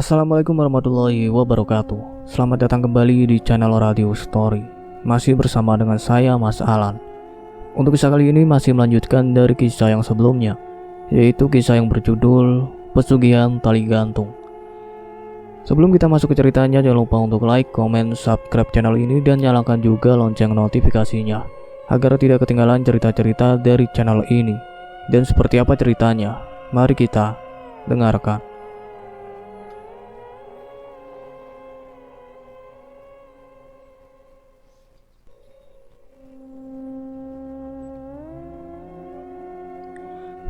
Assalamualaikum warahmatullahi wabarakatuh. Selamat datang kembali di channel Radio Story. Masih bersama dengan saya Mas Alan. Untuk kisah kali ini masih melanjutkan dari kisah yang sebelumnya, yaitu kisah yang berjudul Pesugihan Tali Gantung. Sebelum kita masuk ke ceritanya, jangan lupa untuk like, komen, subscribe channel ini dan nyalakan juga lonceng notifikasinya agar tidak ketinggalan cerita-cerita dari channel ini. Dan seperti apa ceritanya? Mari kita dengarkan.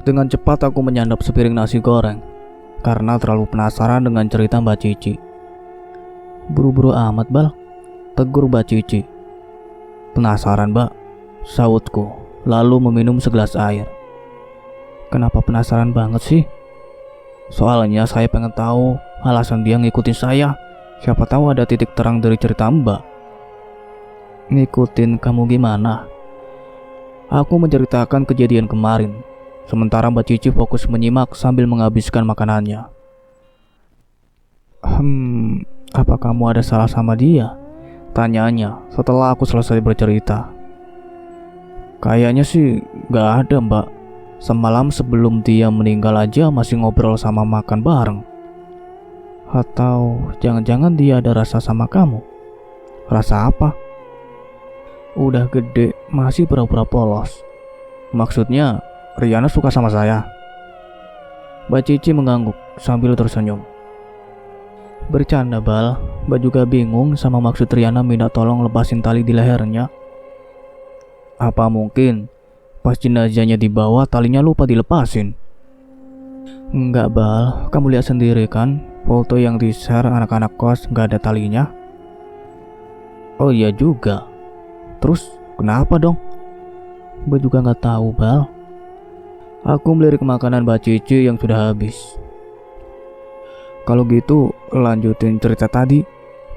Dengan cepat aku menyantap sepiring nasi goreng karena terlalu penasaran dengan cerita Mbak Cici. Buru-buru amat, Bal, tegur Mbak Cici. Penasaran, Mbak, sautku, lalu meminum segelas air. Kenapa penasaran banget sih? Soalnya saya pengen tahu alasan dia ngikutin saya. Siapa tahu ada titik terang dari cerita Mbak. Ngikutin kamu gimana? Aku menceritakan kejadian kemarin. Sementara Mbak Cici fokus menyimak sambil menghabiskan makanannya. Apa kamu ada salah sama dia? Tanyanya setelah aku selesai bercerita. Kayaknya sih gak ada, Mbak. Semalam sebelum dia meninggal aja masih ngobrol sama makan bareng. Atau jangan-jangan dia ada rasa sama kamu? Rasa apa? Udah gede masih pura-pura polos. Maksudnya Riana suka sama saya? Mbak Cici mengangguk sambil tersenyum. Bercanda, Bal. Mbak juga bingung sama maksud Riana minta tolong lepasin tali di lehernya. Apa mungkin pas jenazahnya dibawa talinya lupa dilepasin? Enggak, Bal. Kamu lihat sendiri kan, foto yang di-share anak-anak kos gak ada talinya. Oh iya juga. Terus kenapa dong? Mbak juga gak tahu, Bal. Aku melirik makanan Mbak Cici yang sudah habis. Kalau gitu lanjutin cerita tadi,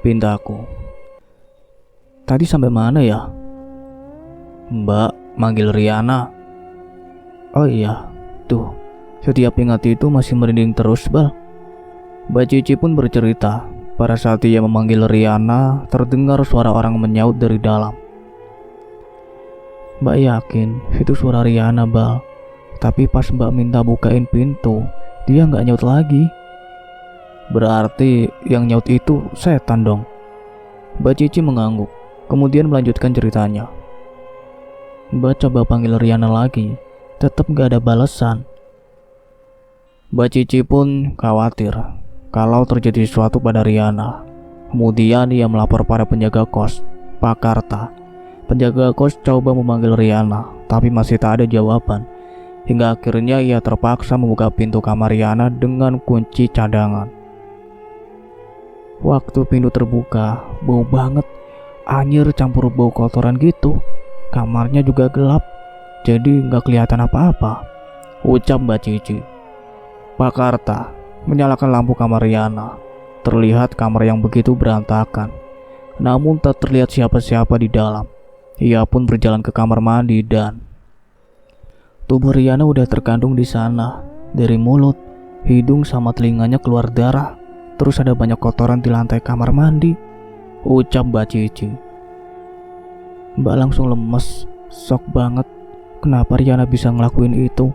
pintaku. Tadi sampai mana ya? Mbak manggil Riana. Oh iya, tuh. Setiap ingat itu masih merinding terus, Bal. Mbak Cici pun bercerita, pada saat ia memanggil Riana, terdengar suara orang menyaut dari dalam. Mbak yakin itu suara Riana, Bal. Tapi pas Mbak minta bukain pintu, dia nggak nyaut lagi. Berarti yang nyaut itu setan dong. Mbak Cici mengangguk, kemudian melanjutkan ceritanya. Mbak coba panggil Riana lagi, tetap nggak ada balasan. Mbak Cici pun khawatir kalau terjadi sesuatu pada Riana. Kemudian ia melapor pada penjaga kos, Pak Karta. Penjaga kos coba memanggil Riana, tapi masih tak ada jawaban. Hingga akhirnya ia terpaksa membuka pintu kamar Riana dengan kunci cadangan. Waktu pintu terbuka, bau banget, anyir campur bau kotoran gitu. Kamarnya juga gelap, jadi gak kelihatan apa-apa, ucap Mbak Cici. Pak Karta menyalakan lampu kamar Riana. Terlihat kamar yang begitu berantakan, namun tak terlihat siapa-siapa di dalam. Ia pun berjalan ke kamar mandi dan tubuh Riana udah terkandung di sana. Dari mulut, hidung sama telinganya keluar darah. Terus ada banyak kotoran di lantai kamar mandi, ucap Mbak Cici. Mbak langsung lemes, shock banget. Kenapa Riana bisa ngelakuin itu?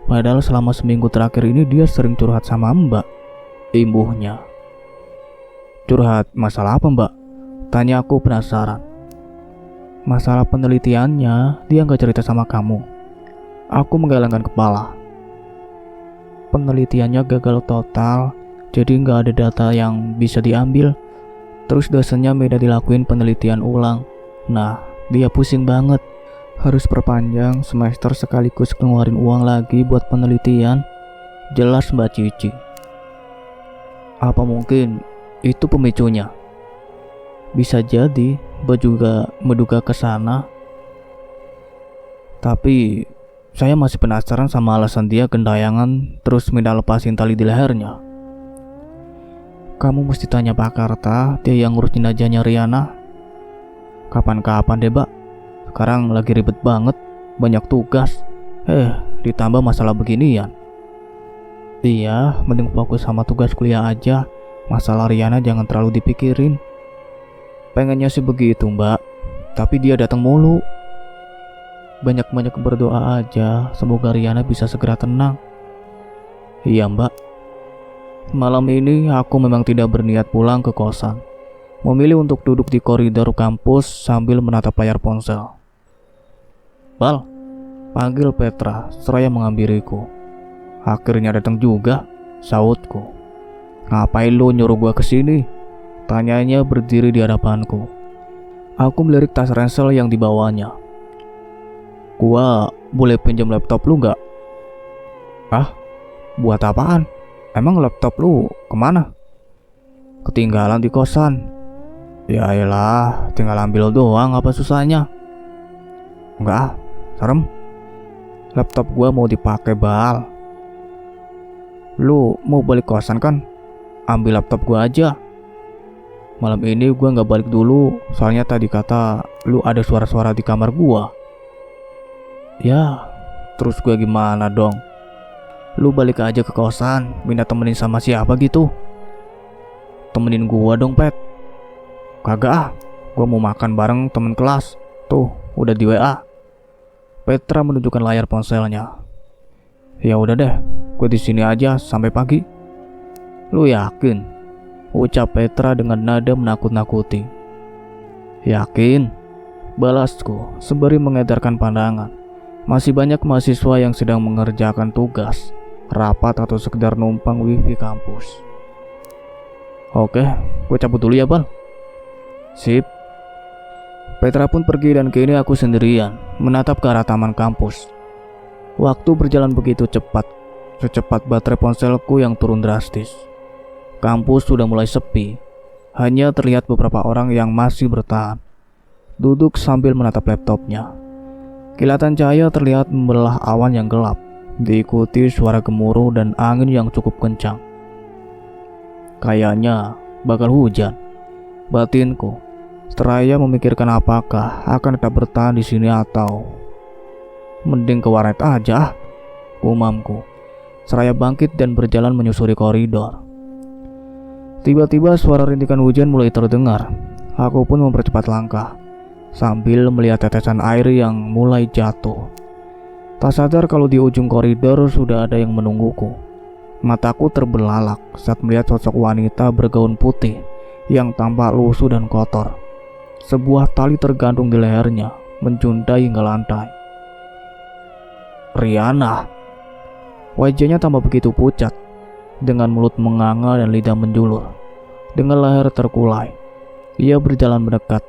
Padahal selama seminggu terakhir ini dia sering curhat sama Mbak, imbuhnya. Curhat masalah apa, Mbak? Tanya aku penasaran. Masalah penelitiannya, dia gak cerita sama kamu. Aku menggelengkan kepala. Penelitiannya gagal total, jadi nggak ada data yang bisa diambil. Terus dosennya minta dilakuin penelitian ulang. Nah, dia pusing banget. Harus perpanjang semester sekaligus keluarin uang lagi buat penelitian. Jelas Mbak Cici. Apa mungkin itu pemicunya? Bisa jadi, Mbak juga menduga ke sana. Tapi saya masih penasaran sama alasan dia gentayangan terus minta lepasin tali di lehernya. Kamu mesti tanya Pak Karta, dia yang ngurus jenazahnya Riana. Kapan-kapan deh, Mbak. Sekarang lagi ribet banget, banyak tugas. Ditambah masalah beginian. Iya, mending fokus sama tugas kuliah aja. Masalah Riana jangan terlalu dipikirin. Pengennya sih begitu mbak, tapi dia datang mulu. Banyak-banyak berdoa aja, semoga Riana bisa segera tenang. Iya mbak. Malam ini aku memang tidak berniat pulang ke kosan. Memilih untuk duduk di koridor kampus sambil menatap layar ponsel. Bal, panggil Petra seraya menghampiriku. Akhirnya datang juga, sautku. Ngapain lu nyuruh gua kesini? Tanyanya berdiri di hadapanku. Aku melirik tas ransel yang dibawanya. Gua boleh pinjam laptop lu gak? Ah, buat apaan? Emang laptop lu kemana? Ketinggalan di kosan. Ya elah, tinggal ambil doang, apa susahnya? Enggak, serem. Laptop gua mau dipakai Bal. Lu mau balik kosan kan? Ambil laptop gua aja. Malam ini gua nggak balik dulu, soalnya tadi kata lu ada suara-suara di kamar gua. Ya, terus gua gimana dong? Lu balik aja ke kosan, minta temenin sama siapa gitu? Temenin gua dong, Pet. Kagak ah, gua mau makan bareng temen kelas. Tuh, udah di WA. Petra menunjukkan layar ponselnya. Ya udah deh, gue di sini aja sampai pagi. Lu yakin? Ucap Petra dengan nada menakut-nakuti. Yakin? Balasku sembari mengedarkan pandangan. Masih banyak mahasiswa yang sedang mengerjakan tugas, rapat atau sekedar numpang wifi kampus. Oke, gue cabut dulu ya Bal. Sip. Petra pun pergi dan kini aku sendirian menatap ke arah taman kampus. Waktu berjalan begitu cepat, secepat baterai ponselku yang turun drastis. Kampus sudah mulai sepi, hanya terlihat beberapa orang yang masih bertahan, duduk sambil menatap laptopnya. Kilatan cahaya terlihat membelah awan yang gelap, diikuti suara gemuruh dan angin yang cukup kencang. Kayaknya bakal hujan, batinku seraya memikirkan apakah akan tetap bertahan di sini atau mending ke warnet aja, gumamku seraya bangkit dan berjalan menyusuri koridor. Tiba-tiba suara rintikan hujan mulai terdengar. Aku pun mempercepat langkah sambil melihat tetesan air yang mulai jatuh. Tak sadar kalau di ujung koridor sudah ada yang menungguku. Mataku terbelalak saat melihat sosok wanita bergaun putih yang tampak lusuh dan kotor. Sebuah tali tergantung di lehernya, menjuntai hingga lantai. Riana. Wajahnya tambah begitu pucat, dengan mulut menganga dan lidah menjulur. Dengan leher terkulai, ia berjalan mendekat.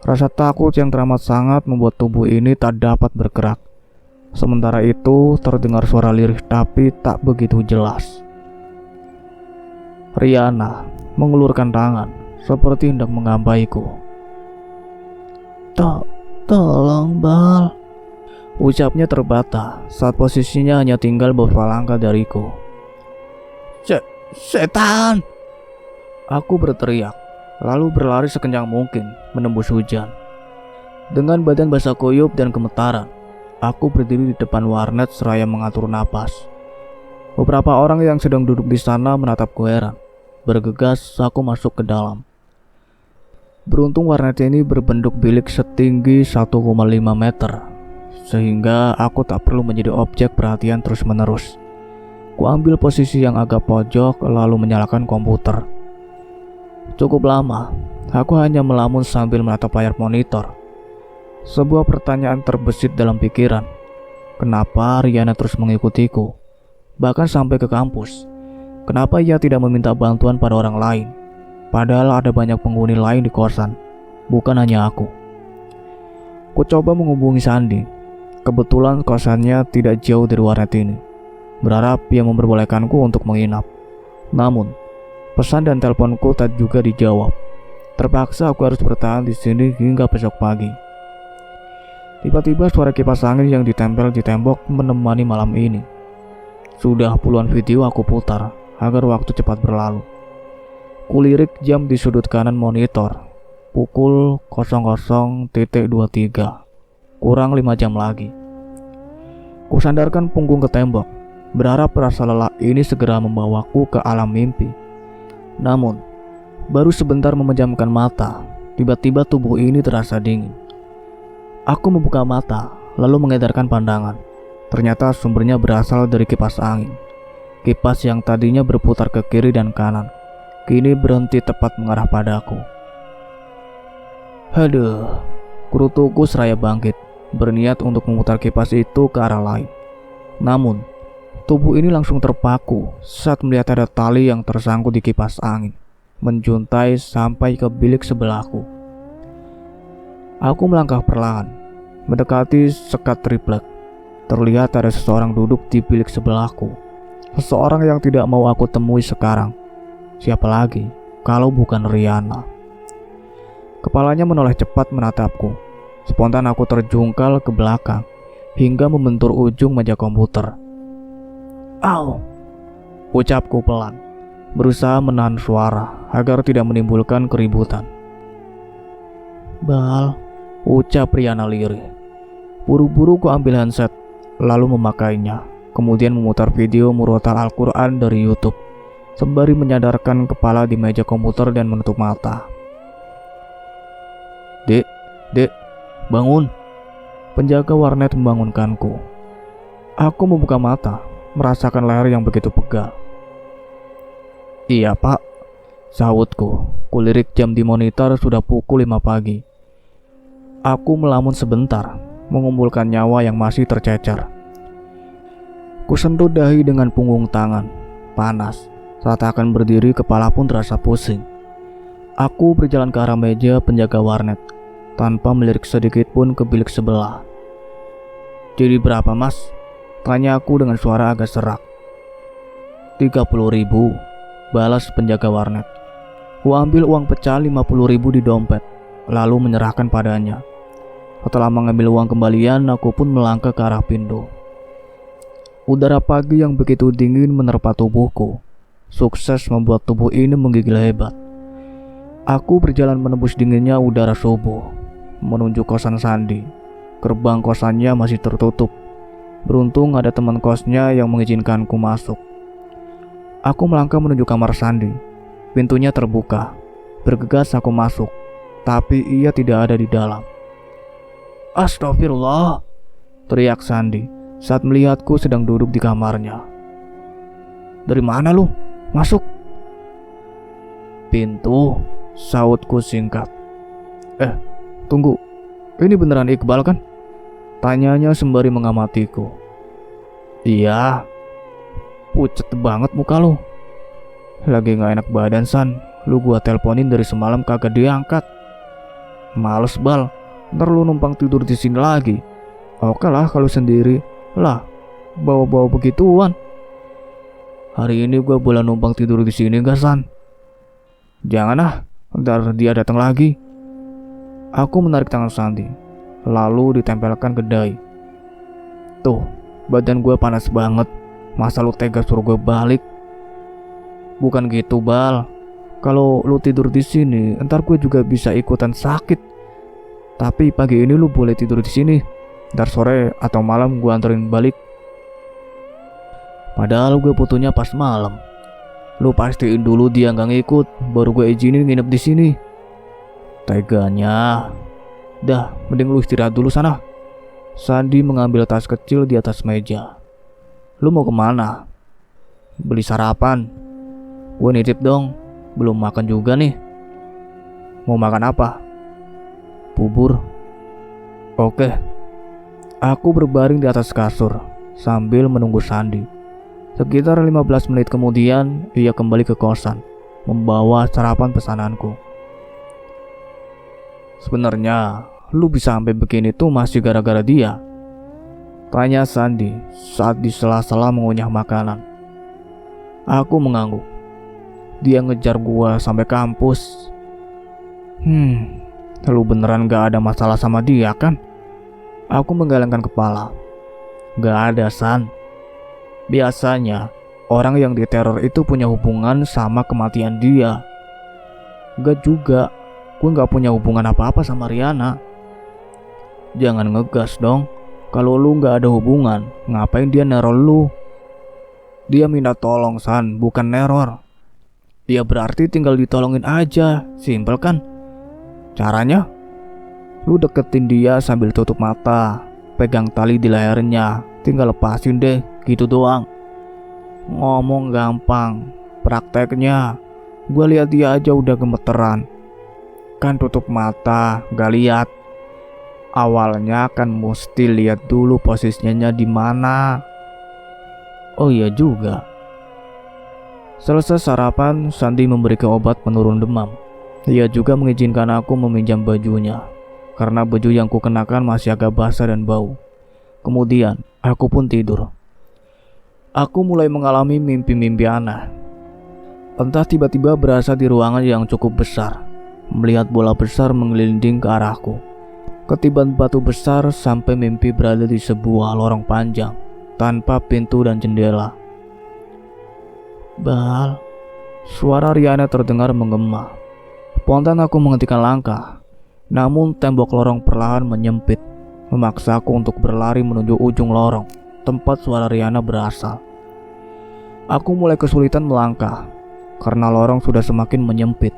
Rasa takut yang teramat sangat membuat tubuh ini tak dapat bergerak. Sementara itu terdengar suara lirih tapi tak begitu jelas. Riana mengulurkan tangan seperti hendak menghampaiku. Tolong Bal, ucapnya terbata saat posisinya hanya tinggal beberapa langkah dariku. Setan! Aku berteriak, lalu berlari sekencang mungkin menembus hujan. Dengan badan basah kuyup dan gemetaran, aku berdiri di depan warnet seraya mengatur napas. Beberapa orang yang sedang duduk di sana menatapku heran. Bergegas aku masuk ke dalam. Beruntung warnet ini berbentuk bilik setinggi 1,5 meter, sehingga aku tak perlu menjadi objek perhatian terus-menerus. Kuambil posisi yang agak pojok lalu menyalakan komputer. Cukup lama, aku hanya melamun sambil menatap layar monitor. Sebuah pertanyaan terbesit dalam pikiran. Kenapa Riana terus mengikutiku? Bahkan sampai ke kampus. Kenapa ia tidak meminta bantuan pada orang lain? Padahal ada banyak penghuni lain di kosan, bukan hanya aku. Ku coba menghubungi Sandi. Kebetulan kosannya tidak jauh dari warnet ini. Berharap ia memperbolehkanku untuk menginap. Namun, pesan dan teleponku tak juga dijawab. Terpaksa aku harus bertahan di sini hingga besok pagi. Tiba-tiba suara kipas angin yang ditempel di tembok menemani malam ini. Sudah puluhan video aku putar agar waktu cepat berlalu. Kulirik jam di sudut kanan monitor. Pukul 00.23. Kurang 5 jam lagi. Kusandarkan punggung ke tembok, berharap rasa lelah ini segera membawaku ke alam mimpi. Namun, baru sebentar memejamkan mata, tiba-tiba tubuh ini terasa dingin. Aku membuka mata, lalu mengedarkan pandangan. Ternyata sumbernya berasal dari kipas angin. Kipas yang tadinya berputar ke kiri dan kanan, kini berhenti tepat mengarah padaku. Haduh, kurutuku seraya bangkit, berniat untuk memutar kipas itu ke arah lain. Namun, tubuh ini langsung terpaku saat melihat ada tali yang tersangkut di kipas angin, menjuntai sampai ke bilik sebelahku. Aku melangkah perlahan, mendekati sekat triplek. Terlihat ada seseorang duduk di bilik sebelahku. Seseorang yang tidak mau aku temui sekarang. Siapa lagi kalau bukan Riana? Kepalanya menoleh cepat menatapku. Spontan aku terjungkal ke belakang hingga membentur ujung meja komputer. "Au!" ucapku pelan, berusaha menahan suara agar tidak menimbulkan keributan. "Bal," ucap Riana lirih. Buru-buru ku ambil handset, lalu memakainya, kemudian memutar video murotal Al-Quran dari YouTube, sembari menyadarkan kepala di meja komputer dan menutup mata. Dek, bangun." Penjaga warnet membangunkanku. Aku membuka mata, merasakan leher yang begitu pegal. "Iya pak," sahutku. Kulirik jam di monitor sudah pukul 5 pagi. Aku melamun sebentar, mengumpulkan nyawa yang masih tercecer. Kusentuh dahi dengan punggung tangan, panas. Saat akan berdiri, kepala pun terasa pusing. Aku berjalan ke arah meja penjaga warnet, tanpa melirik sedikit pun ke bilik sebelah. "Jadi berapa mas?" tanya aku dengan suara agak serak. 30.000, balas penjaga warnet. Ku ambil uang pecahan 50.000 di dompet, lalu menyerahkan padanya. Setelah mengambil uang kembalian, aku pun melangkah ke arah pintu. Udara pagi yang begitu dingin menerpa tubuhku, sukses membuat tubuh ini menggigil hebat. Aku berjalan menembus dinginnya udara subuh, menuju kosan Sandi. Gerbang kosannya masih tertutup. Beruntung ada teman kosnya yang mengizinkanku masuk. Aku melangkah menuju kamar Sandi. Pintunya terbuka. Bergegas aku masuk, tapi ia tidak ada di dalam. "Astagfirullah!" teriak Sandi saat melihatku sedang duduk di kamarnya. "Dari mana lu? Masuk!" "Pintu," sautku singkat. Tunggu, ini beneran Iqbal kan?" tanyanya sembari mengamatiku. "Iya." "Pucet banget muka lu. Lagi gak enak badan San. Lu gua teleponin dari semalam kagak diangkat. Males bal, ntar lu numpang tidur di sini lagi. Oke lah kalau sendiri. Lah, bawa-bawa begituan. Hari ini gua boleh numpang tidur di sini gak San?" "Jangan ah, ntar dia datang lagi." Aku menarik tangan Sandi, lalu ditempelkan ke dahi. "Tuh, badan gue panas banget. Masa lu tega suruh gue balik?" "Bukan gitu bal. Kalau lu tidur di sini, ntar gue juga bisa ikutan sakit. Tapi pagi ini lu boleh tidur di sini. Ntar sore atau malam gue anterin balik." Padahal gue butuhnya pas malam. "Lu pastiin dulu dia nggak ngikut, baru gue izinin nginep di sini." Teganya. "Dah, mending lu istirahat dulu sana." Sandi mengambil tas kecil di atas meja. "Lu mau kemana?" "Beli sarapan. Gue nitip dong, belum makan juga nih." "Mau makan apa?" "Bubur." "Oke." Aku berbaring di atas kasur sambil menunggu Sandi. Sekitar 15 menit kemudian, ia kembali ke kosan, membawa sarapan pesananku. "Sebenarnya lu bisa sampai begini tuh masih gara-gara dia?" tanya Sandi saat di sela-sela mengunyah makanan. Aku mengangguk. Dia ngejar gua sampai kampus. Lu beneran gak ada masalah sama dia kan?" Aku menggelengkan kepala. "Gak ada San. Biasanya orang yang diteror itu punya hubungan sama kematian dia. Gak juga. Gue gak punya hubungan apa-apa sama Riana." "Jangan ngegas dong. Kalau lu gak ada hubungan, ngapain dia neror lu?" "Dia minta tolong San, bukan neror." Ya berarti tinggal ditolongin aja, simpel kan? Caranya? Lu deketin dia sambil tutup mata, pegang tali di lehernya, tinggal lepasin deh, gitu doang. Ngomong gampang, prakteknya gue lihat dia aja udah gemeteran. Kan tutup mata, gak lihat. Awalnya kan mesti lihat dulu posisinya di mana. Oh iya juga. Selesai sarapan, Sandi memberikan obat penurun demam. Ia juga mengizinkan aku meminjam bajunya, karena baju yang kukenakan masih agak basah dan bau. Kemudian, aku pun tidur. Aku mulai mengalami mimpi-mimpi aneh. Entah tiba-tiba berasa di ruangan yang cukup besar, melihat bola besar menggelinding ke arahku. Ketiban batu besar sampai mimpi berada di sebuah lorong panjang, tanpa pintu dan jendela. Bal, suara Riana terdengar menggema. Spontan aku menghentikan langkah, namun tembok lorong perlahan menyempit, memaksa aku untuk berlari menuju ujung lorong, tempat suara Riana berasal. Aku mulai kesulitan melangkah, karena lorong sudah semakin menyempit,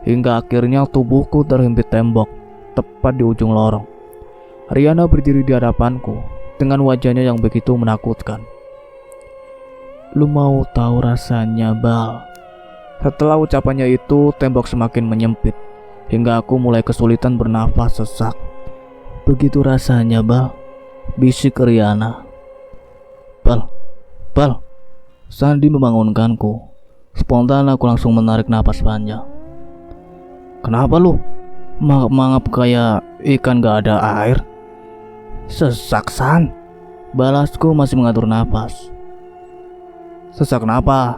hingga akhirnya tubuhku terhimpit tembok, tepat di ujung lorong. Riana berdiri di hadapanku, dengan wajahnya yang begitu menakutkan. Lu mau tahu rasanya, Bal? Setelah ucapannya itu, tembok semakin menyempit, hingga aku mulai kesulitan bernafas sesak. Begitu rasanya, Bal, bisik Riana. Bal, Bal. Sandi membangunkanku. Spontan aku langsung menarik napas panjang. Kenapa lu? Mangap kayak ikan gak ada air. Sesak, San. Balasku masih mengatur napas. Sesak kenapa?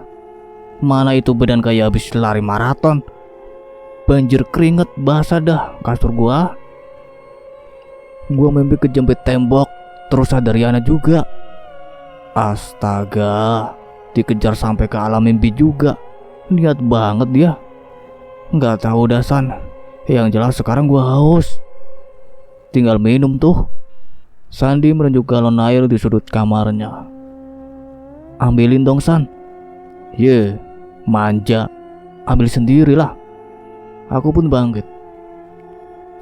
Mana itu badan kayak habis lari maraton. Banjir keringet basah dah kasur gua. Gua mimpi kejepit tembok, terus ada Riana juga. Astaga, dikejar sampai ke alam mimpi juga. Niat banget dia. Nggak tahu dah, San. Yang jelas sekarang gua haus. Tinggal minum tuh. Sandi menunjuk galon air di sudut kamarnya. Ambilin dong, San. Ye, manja. Ambil sendirilah. Aku pun bangkit.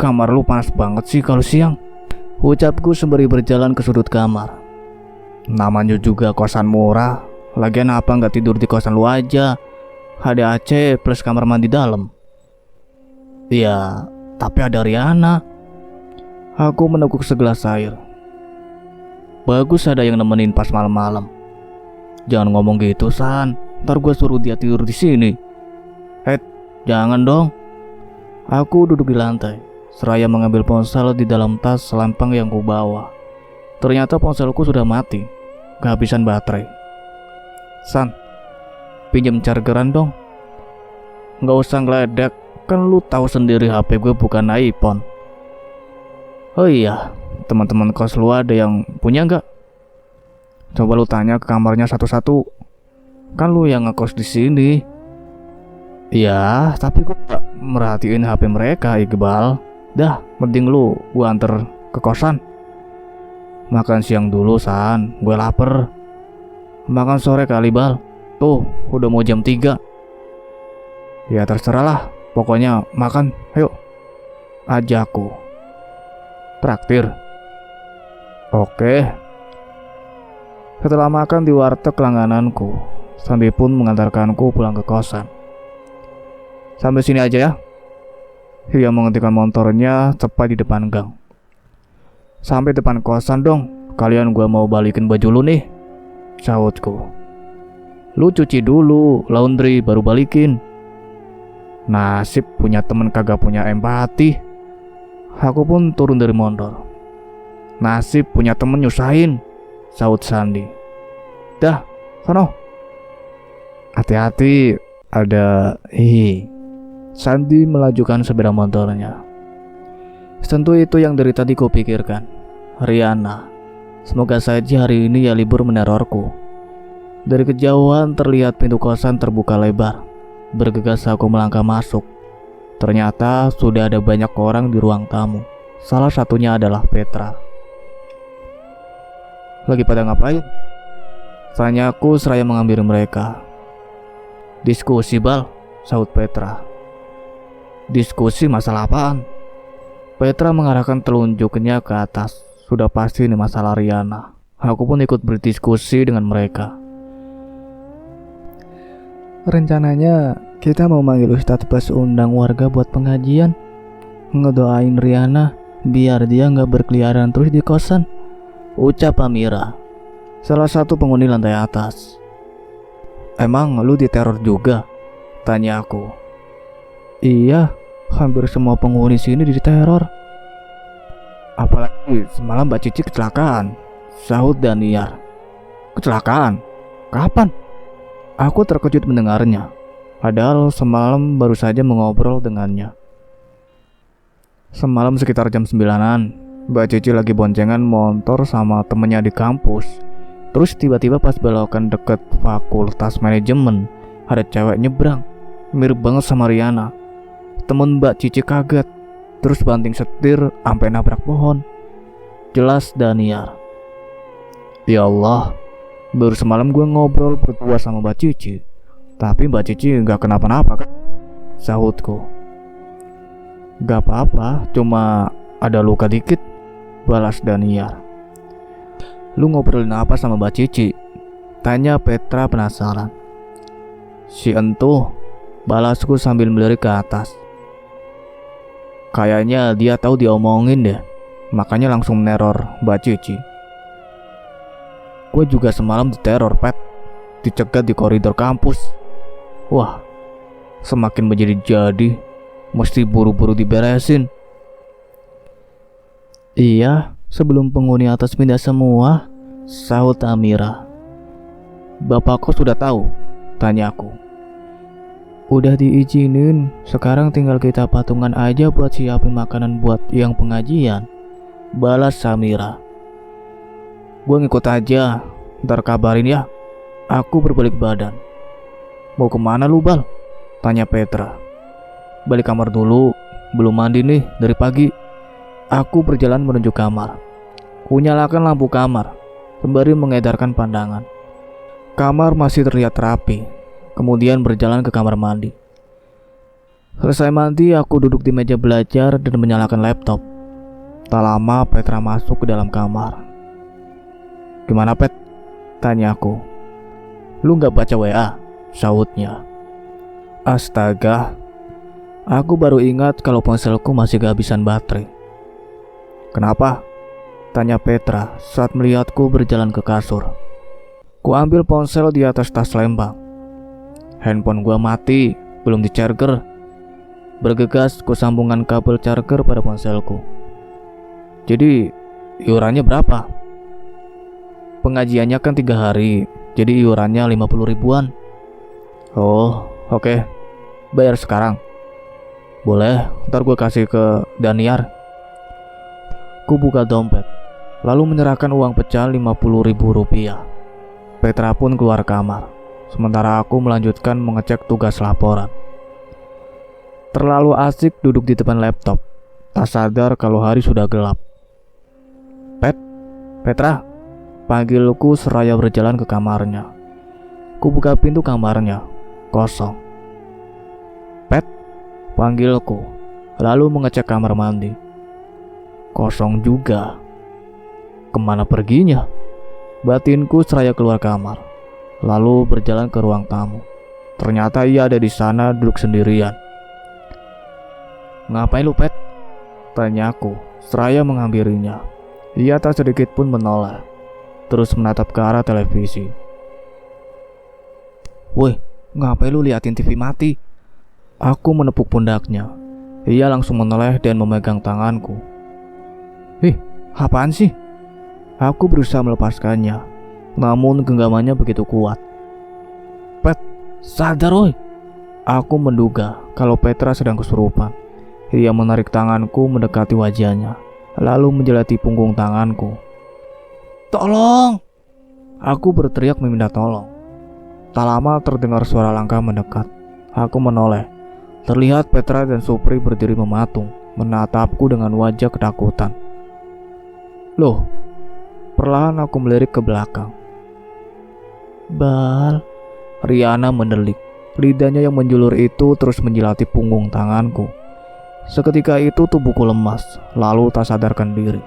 Kamar lu panas banget sih kalau siang, ucapku sembari berjalan ke sudut kamar. Namanya juga kosan murah. Lagian apa nggak tidur di kosan lu aja? HDAC plus kamar mandi dalam. Iya, tapi ada Riana. Aku meneguk segelas air. Bagus ada yang nemenin pas malam-malam. Jangan ngomong gitu, San. Ntar gue suruh dia tidur di sini. Jangan dong. Aku duduk di lantai, seraya mengambil ponsel di dalam tas selampang yang ku bawa. Ternyata ponselku sudah mati, kehabisan baterai. San, pinjam chargeran dong. Nggak usah ngeledek, kan lu tahu sendiri HP gue bukan iPhone. Oh iya, teman-teman kos lu ada yang punya nggak? Coba lu tanya ke kamarnya satu-satu. Kan lu yang ngekos di sini. Iya, tapi gue gak merhatiin HP mereka, Iqbal. Dah, mending lu gua anter ke kosan. Makan siang dulu, San. Gue lapar. Makan sore kali, Bal. Tuh, udah mau jam 3. Ya terserah lah. Pokoknya makan, ayo. Ajakku. Traktir. Oke. Setelah makan di warteg langgananku, Sandi pun mengantarkanku pulang ke kosan. Sampai sini aja ya. Ia menghentikan motornya tepat di depan gang. Sampai depan kosan dong. Kalian gua mau balikin baju lu nih, sahutku. Lu cuci dulu, laundry baru balikin. Nasib punya temen kagak punya empati. Aku pun turun dari motor. Nasib punya temen nyusahin, sahut Sandi. Dah, sono. Hati-hati, ada Sandi melajukan sepeda motornya. Tentu itu yang dari tadi kupikirkan. Riana. Semoga saja hari ini ya libur menerorku. Dari kejauhan terlihat pintu kosan terbuka lebar. Bergegas aku melangkah masuk. Ternyata sudah ada banyak orang di ruang tamu. Salah satunya adalah Petra. Lagi pada ngapain? Tanya aku seraya menghampiri mereka. Diskusi, Bal. sahut Petra. Diskusi masalah apaan? Petra mengarahkan telunjuknya ke atas. Sudah pasti ini masalah Riana. Aku pun ikut berdiskusi dengan mereka. Rencananya kita mau manggil Ustadz plus undang warga buat pengajian, ngedoain Riana biar dia gak berkeliaran terus di kosan, ucap Amira, salah satu penghuni lantai atas. Emang lu diteror juga? Tanya aku. Iya, hampir semua penghuni sini diteror. Apalagi semalam Mbak Cici kecelakaan, sahut Daniar. Kecelakaan? Kapan? Aku terkejut mendengarnya, padahal semalam baru saja mengobrol dengannya. Semalam sekitar jam 9-an, Mbak Cici lagi boncengan motor sama temennya di kampus. Terus tiba-tiba pas belokan deket fakultas manajemen, ada cewek nyebrang, mirip banget sama Riana. Temen Mbak Cici kaget, terus banting setir sampai nabrak pohon. Jelas Daniar. Ya Allah, baru semalam gue ngobrol berdua sama Mbak Cici, tapi Mbak Cici gak kenapa-napa kan? Sahutku. Gak apa-apa, cuma ada luka dikit, balas Daniar. Lu ngobrolin apa sama Mbak Cici? Tanya Petra penasaran. Si entuh, balasku sambil melirik ke atas. Kayaknya dia tahu diomongin deh, makanya langsung meneror Mbak Cici. Gue juga semalam diteror, Pet. Dicegat di koridor kampus. Wah, semakin menjadi-jadi, mesti buru-buru diberesin. Iya, sebelum penghuni atas pindah semua, sahut Amira. Bapak kos sudah tahu? Tanya aku. Udah diizinin, sekarang tinggal kita patungan aja buat siapin makanan buat yang pengajian, balas Samira. Gue ngikut aja, ntar kabarin ya. Aku berbalik badan. Mau kemana lu, Bal? Tanya Petra. Balik kamar dulu, belum mandi nih dari pagi. Aku berjalan menuju kamar. Kunyalakan lampu kamar, sembari mengedarkan pandangan. Kamar masih terlihat rapi. Kemudian berjalan ke kamar mandi. Selesai mandi, aku duduk di meja belajar dan menyalakan laptop. Tak lama Petra masuk ke dalam kamar. Gimana, Pet? Tanya aku. Lu gak baca WA? Sahutnya. Astaga, aku baru ingat kalau ponselku masih kehabisan baterai. Kenapa? Tanya Petra saat melihatku berjalan ke kasur. Ku ambil ponsel di atas tas lembang. Handphone gua mati, belum di-charger. Bergegas ku sambungkan kabel charger pada ponselku. Jadi, iurannya berapa? Pengajiannya kan 3 hari, jadi iurannya 50 ribuan. Oh, oke. Bayar sekarang? Boleh, ntar gue kasih ke Daniar. Ku buka dompet, lalu menyerahkan uang pecahan 50 ribu rupiah. Petra pun keluar kamar, sementara aku melanjutkan mengecek tugas laporan. Terlalu asik duduk di depan laptop, tak sadar kalau hari sudah gelap. Petra, panggilku seraya berjalan ke kamarnya. Ku buka pintu kamarnya, kosong. Pet, panggilku, lalu mengecek kamar mandi. Kosong juga. Kemana perginya? Batinku seraya keluar kamar, lalu berjalan ke ruang tamu. Ternyata ia ada di sana duduk sendirian. Ngapain lu, Pet? Tanya aku, seraya menghampirinya. Ia tak sedikit pun menoleh, terus menatap ke arah televisi. Woi, ngapain lu liatin TV mati? Aku menepuk pundaknya. Ia langsung menoleh dan memegang tanganku. Apaan sih? Aku berusaha melepaskannya, namun genggamannya begitu kuat. Pet, sadar woi. Aku menduga kalau Petra sedang kesurupan. Ia menarik tanganku mendekati wajahnya, lalu menjelati punggung tanganku. Tolong! Aku berteriak meminta tolong. Tak lama terdengar suara langkah mendekat. Aku menoleh. Terlihat Petra dan Supri berdiri mematung, menatapku dengan wajah ketakutan. Loh, perlahan aku melirik ke belakang. Bal, Riana mendelik. Lidahnya yang menjulur itu terus menjilati punggung tanganku. Seketika itu tubuhku lemas, lalu tak sadarkan diri.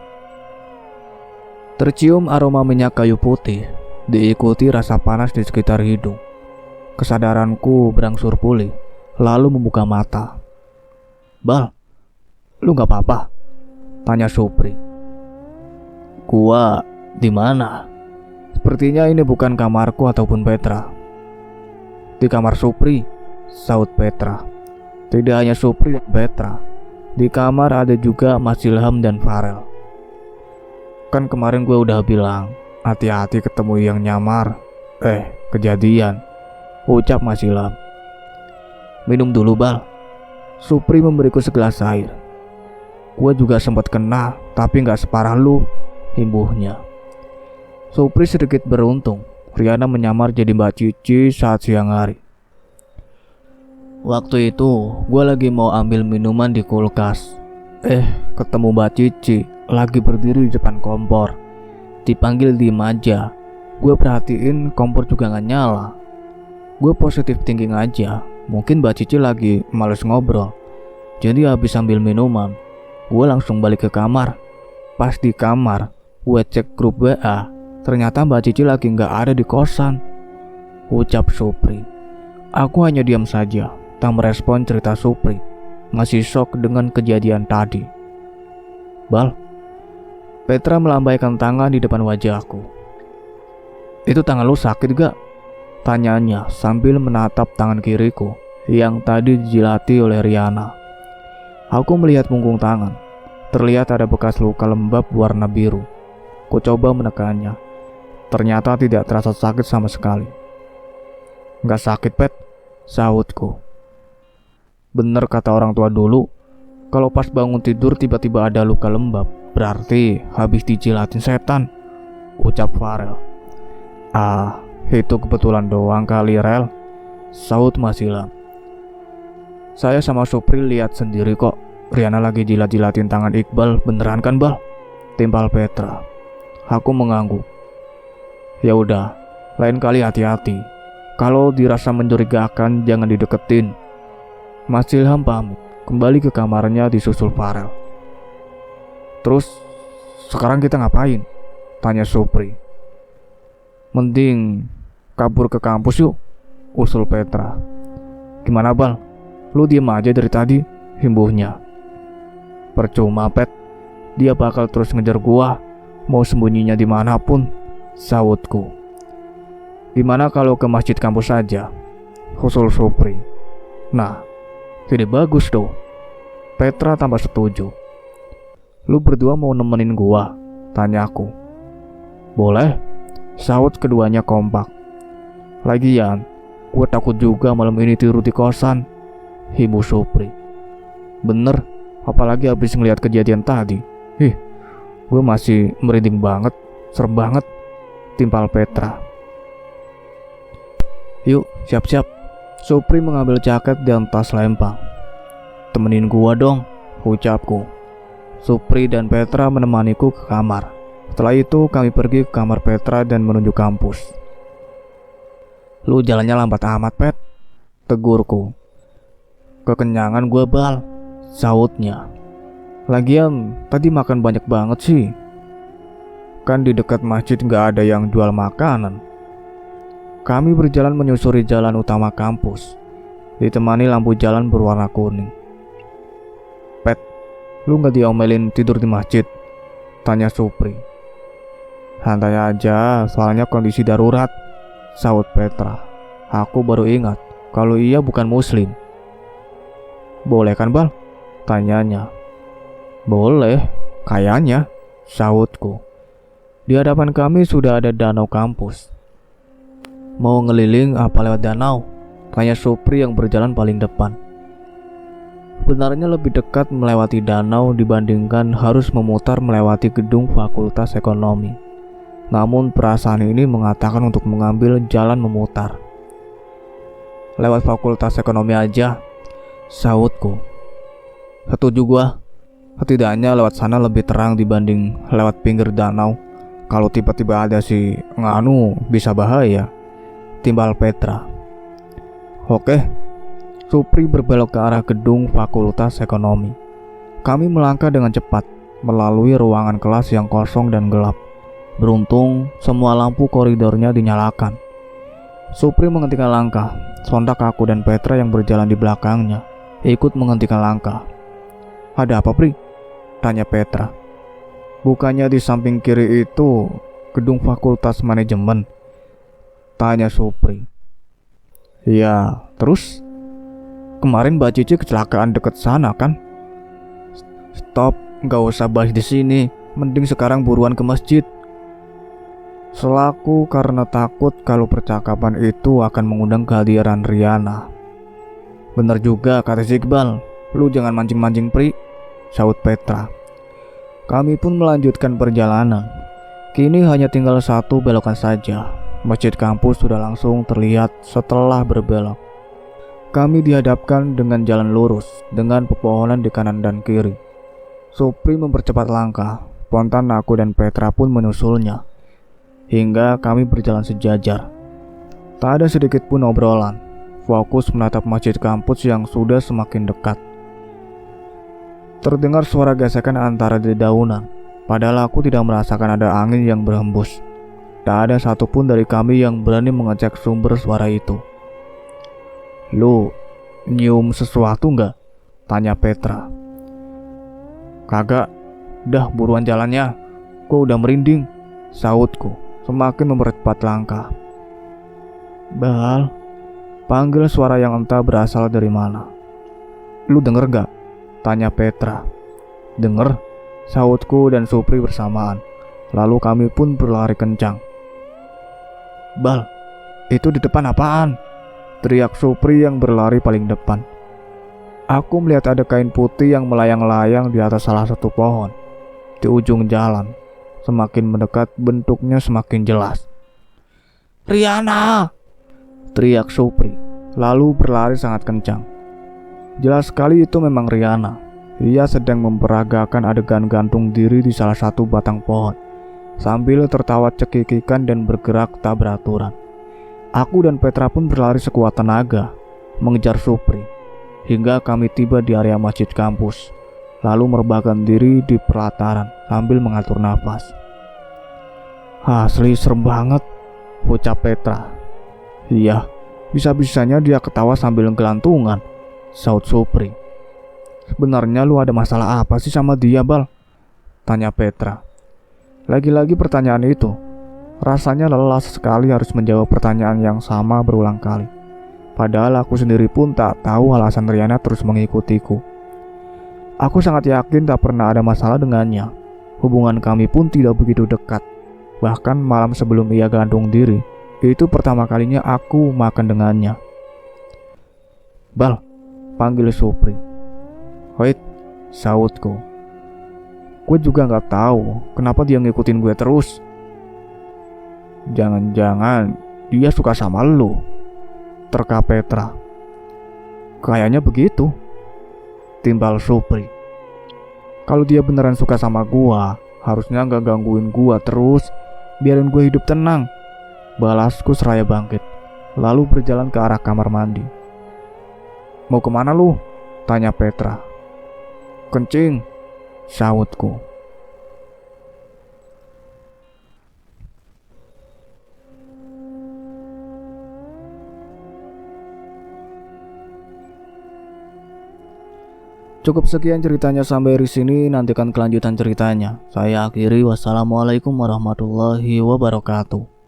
Tercium aroma minyak kayu putih, diikuti rasa panas di sekitar hidung. Kesadaranku berangsur pulih, lalu membuka mata. "Bal, lu gak apa-apa?" tanya Supri. "Gua di mana? Sepertinya ini bukan kamarku ataupun Petra." "Di kamar Supri," saut Petra. Tidak hanya Supri dan Petra, di kamar ada juga Mas Ilham dan Farel. "Kan kemarin gue udah bilang, hati-hati ketemu yang nyamar." Kejadian," ucap Mas Ilham. "Minum dulu, Bal." Supri memberiku segelas air. "Gue juga sempat kena, tapi gak separah lu," himbuhnya. Supri sedikit beruntung, Riana menyamar jadi Mbak Cici saat siang hari. Waktu itu gue lagi mau ambil minuman di kulkas. Ketemu Mbak Cici lagi berdiri di depan kompor. Dipanggil diem aja. Gue perhatiin kompor juga gak nyala. Gue positif thinking aja, mungkin Mbak Cici lagi males ngobrol. Jadi habis ambil minuman, gue langsung balik ke kamar. Pas di kamar, gue cek grup WA. Ternyata Mbak Cici lagi gak ada di kosan, ucap Supri. Aku hanya diam saja, tak merespon cerita Supri. Masih shock dengan kejadian tadi. "Bal." Petra melambaikan tangan di depan wajahku. "Itu tangan lu sakit gak?" tanyanya sambil menatap tangan kiriku yang tadi dijilati oleh Riana. Aku melihat punggung tangan. Terlihat ada bekas luka lembab warna biru. Ku coba menekannya. Ternyata tidak terasa sakit sama sekali. "Gak sakit, Pet," sahutku. "Bener kata orang tua dulu, kalau pas bangun tidur tiba-tiba ada luka lembab, berarti habis dijilatin setan," ucap Farel. Itu kebetulan doang kali, Rel," sahut Mas Ilham. "Saya sama Supri lihat sendiri kok. Riana lagi jilat-jilatin tangan Iqbal, beneran kan, Bal?" timpal Petra. Aku mengangguk. "Ya udah, lain kali hati-hati. Kalau dirasa mencurigakan jangan dideketin." Mas Ilham pamit, kembali ke kamarnya disusul Farel. "Terus sekarang kita ngapain?" tanya Supri. "Mending kabur ke kampus yuk," usul Petra. "Gimana, Bal? Lu diem aja dari tadi," himbuhnya. "Percuma, Pet. Dia bakal terus ngejar gua, mau sembunyinya dimanapun," sahutku. "Gimana kalau ke masjid kampus saja?" usul Supri. "Nah, ini bagus tuh." Petra tambah setuju. "Lu berdua mau nemenin gua?" tanyaku. "Boleh," sahut keduanya kompak. "Lagian, gua takut juga malam ini tidur di kosan," himbu Supri. "Bener, apalagi habis ngeliat kejadian tadi. Gue masih merinding banget, serem banget," timpal Petra. "Yuk, siap-siap." Supri mengambil jaket dan tas lempang. "Temenin gua dong," ucapku. Supri dan Petra menemaniku ke kamar. Setelah itu kami pergi ke kamar Petra dan menuju kampus. "Lu jalannya lambat amat, Pet," tegurku. "Kekenyangan gua, Bal," sahutnya. "Lagian tadi makan banyak banget sih. Kan di dekat masjid gak ada yang jual makanan." Kami berjalan menyusuri jalan utama kampus, ditemani lampu jalan berwarna kuning. "Pet, lu gak diomelin tidur di masjid?" tanya Supri. "Santai aja, soalnya kondisi darurat," sahut Petra. Aku baru ingat kalau ia bukan muslim. "Boleh kan, Bal?" tanyanya. "Boleh, kayaknya," sahutku. Di hadapan kami sudah ada danau kampus. "Mau ngeliling apa lewat danau?" tanya Supri yang berjalan paling depan. Sebenarnya lebih dekat melewati danau dibandingkan harus memutar melewati gedung Fakultas Ekonomi. Namun perasaan ini mengatakan untuk mengambil jalan memutar. "Lewat Fakultas Ekonomi aja," sahutku. "Setuju gua. Setidaknya lewat sana lebih terang dibanding lewat pinggir danau. Kalau tiba-tiba ada si nganu bisa bahaya," timbal Petra. Oke. Supri berbelok ke arah gedung Fakultas Ekonomi. Kami melangkah dengan cepat melalui ruangan kelas yang kosong dan gelap. Beruntung semua lampu koridornya dinyalakan. Supri menghentikan langkah. Sontak aku dan Petra yang berjalan di belakangnya ikut menghentikan langkah. Ada apa, Pri? Tanya Petra. Bukannya di samping kiri itu gedung Fakultas Manajemen? Tanya Supri. Ya, terus? Kemarin Mbak Cici kecelakaan deket sana kan? Stop, nggak usah bahas di sini. Mending sekarang buruan ke masjid. Selaku karena takut kalau percakapan itu akan mengundang kehadiran Riana. Bener juga kata si Iqbal. Lu jangan mancing-mancing, Pri, saut Petra. Kami pun melanjutkan perjalanan. Kini hanya tinggal satu belokan saja. Masjid kampus sudah langsung terlihat setelah berbelok. Kami dihadapkan dengan jalan lurus dengan pepohonan di kanan dan kiri. Supri mempercepat langkah. Spontan aku dan Petra pun menyusulnya. Hingga kami berjalan sejajar. Tak ada sedikit pun obrolan. Fokus menatap masjid kampus yang sudah semakin dekat. Terdengar suara gesekan antara dedaunan. Padahal aku tidak merasakan ada angin yang berhembus. Tak ada satupun dari kami yang berani mengecek sumber suara itu. Lu nyium sesuatu nggak? Tanya Petra. Kagak. Dah buruan jalannya. Gua udah merinding, sautku semakin mempercepat langkah. Bal, panggil suara yang entah berasal dari mana. Lu denger gak? Tanya Petra. Denger, sautku dan Supri bersamaan. Lalu kami pun berlari kencang. Bal, itu di depan apaan? Teriak Supri yang berlari paling depan. Aku melihat ada kain putih yang melayang-layang di atas salah satu pohon di ujung jalan. Semakin mendekat bentuknya semakin jelas. Riana! Teriak Supri, lalu berlari sangat kencang. Jelas sekali itu memang Riana. Ia sedang memperagakan adegan gantung diri di salah satu batang pohon, sambil tertawa cekikikan dan bergerak tak beraturan. Aku dan Petra pun berlari sekuat tenaga, mengejar Supri, hingga kami tiba di area masjid kampus, lalu merebahkan diri di pelataran sambil mengatur nafas. Asli serem banget, ucap Petra. Iya, bisa-bisanya dia ketawa sambil gelantungan, saut Supri. Sebenarnya lu ada masalah apa sih sama dia, Bal? Tanya Petra. Lagi-lagi pertanyaan itu. Rasanya lelah sekali harus menjawab pertanyaan yang sama berulang kali. Padahal aku sendiri pun tak tahu alasan Riana terus mengikutiku. Aku sangat yakin tak pernah ada masalah dengannya. Hubungan kami pun tidak begitu dekat. Bahkan malam sebelum ia gantung diri, itu pertama kalinya aku makan dengannya. Bal, panggil Supri. Wait, sautku. Gue juga gak tahu kenapa dia ngikutin gue terus. Jangan-jangan dia suka sama lu, terka Petra. Kayaknya begitu, timbal Supri. Kalau dia beneran suka sama gua, harusnya gak gangguin gua terus, biarin gue hidup tenang, balasku seraya bangkit, lalu berjalan ke arah kamar mandi. Mau kemana lu? Tanya Petra. Kencing, sautku. Cukup sekian ceritanya sampai di sini, nantikan kelanjutan ceritanya. Saya akhiri, wassalamualaikum warahmatullahi wabarakatuh.